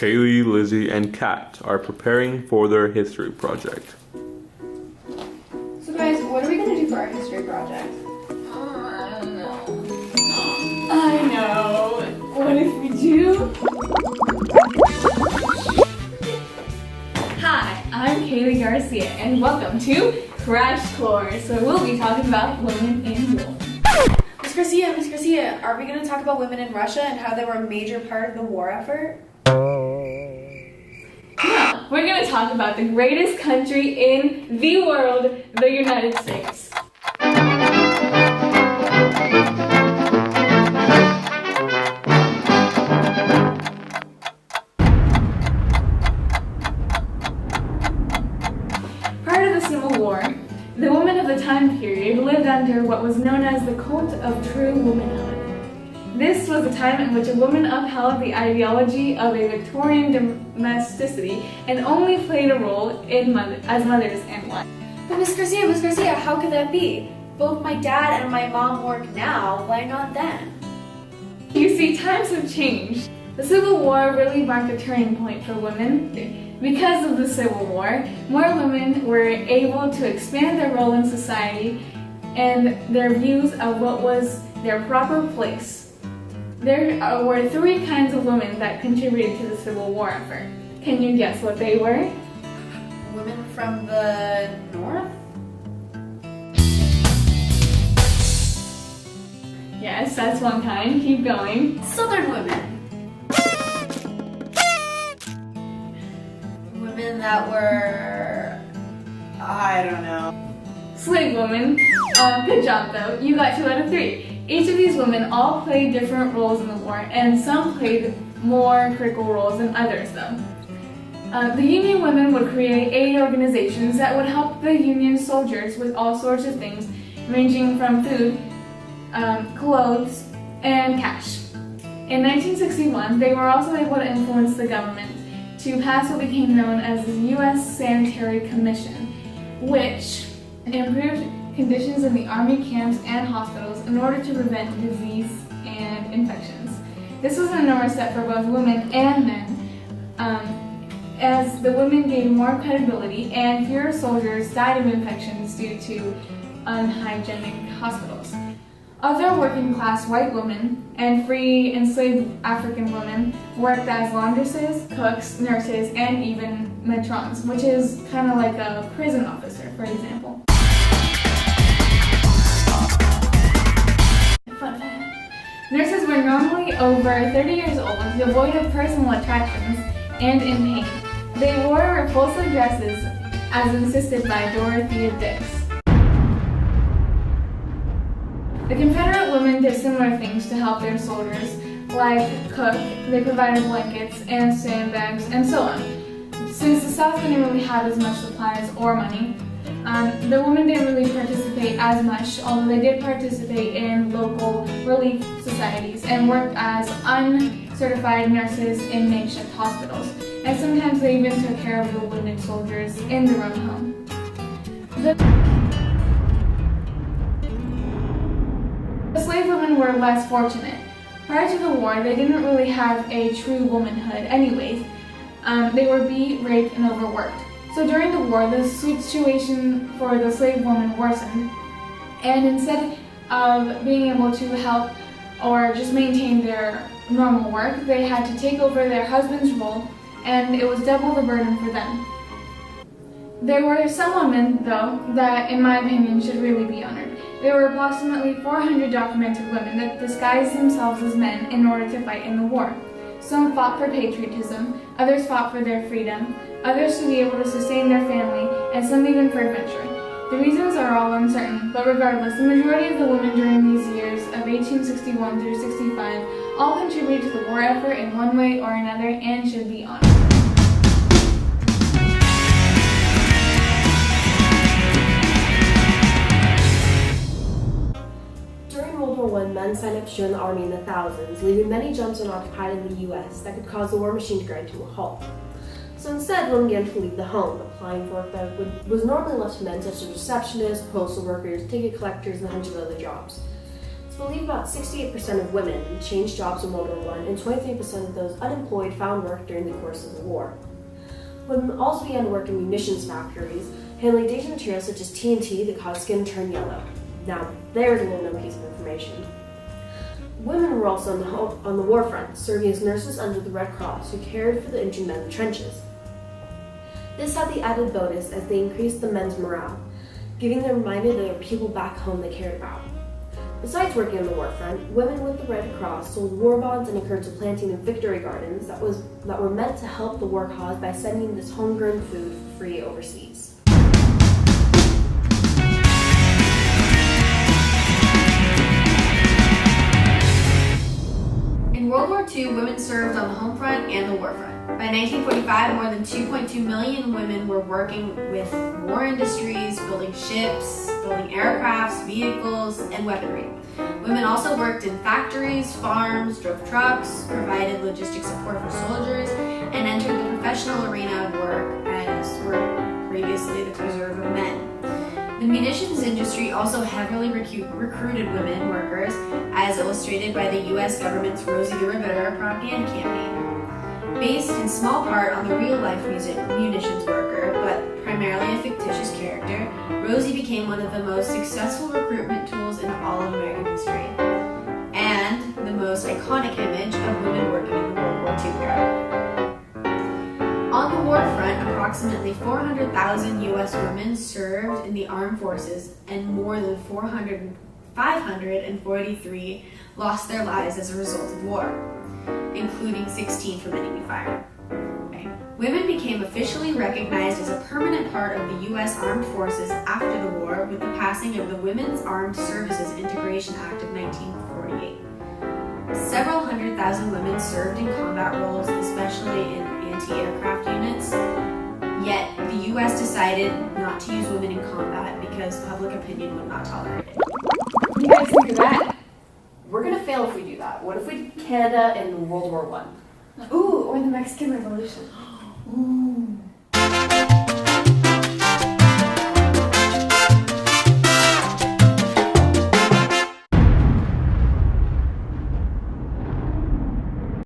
Kaylee, Lizzie, and Kat are preparing for their history project. So guys, what are we going to do for our history project? I don't know. I know. What if we do? Hi, I'm Kaylee Garcia, and welcome to Crash Course, where we'll be talking about women in war. Miss Garcia, are we going to talk about women in Russia and how they were a major part of the war effort? No, we're going to talk about the greatest country in the world, the United States. Prior to the Civil War, the women of the time period lived under what was known as the cult of true womanhood. This was a time in which a woman upheld the ideology of a Victorian domesticity and only played a role as mothers and wives. But Miss Garcia, how could that be? Both my dad and my mom work now, why not then? You see, times have changed. The Civil War really marked a turning point for women. Because of the Civil War, more women were able to expand their role in society and their views of what was their proper place. There were three kinds of women that contributed to the Civil War effort. Can you guess what they were? Women from the north? Yes, that's one kind. Keep going. Southern women. Women that were... I don't know. Slave women. Good job though. You got 2 out of 3. Each of these women all played different roles in the war, and some played more critical roles than others though. The Union women would create aid organizations that would help the Union soldiers with all sorts of things, ranging from food, clothes, and cash. In 1961, they were also able to influence the government to pass what became known as the U.S. Sanitary Commission, which improved conditions in the army camps and hospitals in order to prevent disease and infections. This was an enormous step for both women and men, as the women gained more credibility and fewer soldiers died of infections due to unhygienic hospitals. Other working-class white women and free enslaved African women worked as laundresses, cooks, nurses, and even matrons, which is kind of like a prison officer, for example. Fun fact. Nurses were normally over 30 years old, devoid of personal attractions, and in pain. They wore repulsive dresses, as insisted by Dorothea Dix. The Confederate women did similar things to help their soldiers, like cook, they provided blankets and sandbags, and so on. Since the South didn't really have as much supplies or money, the women didn't really participate as much, although they did participate in local relief societies and worked as uncertified nurses in makeshift hospitals. And sometimes they even took care of the wounded soldiers in their own home. The slave women were less fortunate. Prior to the war, they didn't really have a true womanhood anyways. They were beat, raped, and overworked. So during the war, the situation for the slave woman worsened, and instead of being able to help or just maintain their normal work, they had to take over their husband's role, and it was double the burden for them. There were some women, though, that in my opinion should really be honored. There were approximately 400 documented women that disguised themselves as men in order to fight in the war. Some fought for patriotism, others fought for their freedom, others to be able to sustain their family, and some even for adventure. The reasons are all uncertain, but regardless, the majority of the women during these years of 1861 through 65 all contributed to the war effort in one way or another and should be honored. During World War I, men signed up to join the army in the thousands, leaving many jobs unoccupied in the U.S. that could cause the war machine to grind to a halt. So instead, women began to leave the home, applying for work that was normally left to men, such as receptionists, postal workers, ticket collectors, and hundreds of other jobs. So believed about 68% of women changed jobs in World War I, and 23% of those unemployed found work during the course of the war. Women also began to work in munitions factories, handling dangerous materials such as TNT that caused skin to turn yellow. Now, there's a little known piece of information. Women were also on the war front, serving as nurses under the Red Cross who cared for the injured men in the trenches. This had the added bonus as they increased the men's morale, giving them a reminder that there were people back home they cared about. Besides working on the war front, women with the Red Cross sold war bonds and encouraged the planting of victory gardens that were meant to help the war cause by sending this homegrown food for free overseas. In World War II, women served on the home front and the war front. By 1945, more than 2.2 million women were working with war industries, building ships, building aircrafts, vehicles, and weaponry. Women also worked in factories, farms, drove trucks, provided logistic support for soldiers, and entered the professional arena of work as were previously the preserve of men. The munitions industry also heavily recruited women workers, as illustrated by the U.S. government's Rosie the Riveter propaganda campaign. Based in small part on the real-life munitions worker, but primarily a fictitious character, Rosie became one of the most successful recruitment tools in all of American history, and the most iconic image of women working in the World War II era. On the war front, approximately 400,000 U.S. women served in the armed forces, and more than 543 lost their lives as a result of war, including 16 from enemy fire. Okay. Women became officially recognized as a permanent part of the U.S. Armed Forces after the war with the passing of the Women's Armed Services Integration Act of 1948. Several 100,000 women served in combat roles, especially in anti-aircraft units, yet the U.S. decided not to use women in combat because public opinion would not tolerate it. What do you guys think of that? We're gonna fail if we do that. What if we did Canada in World War I? Ooh, or the Mexican Revolution. Ooh.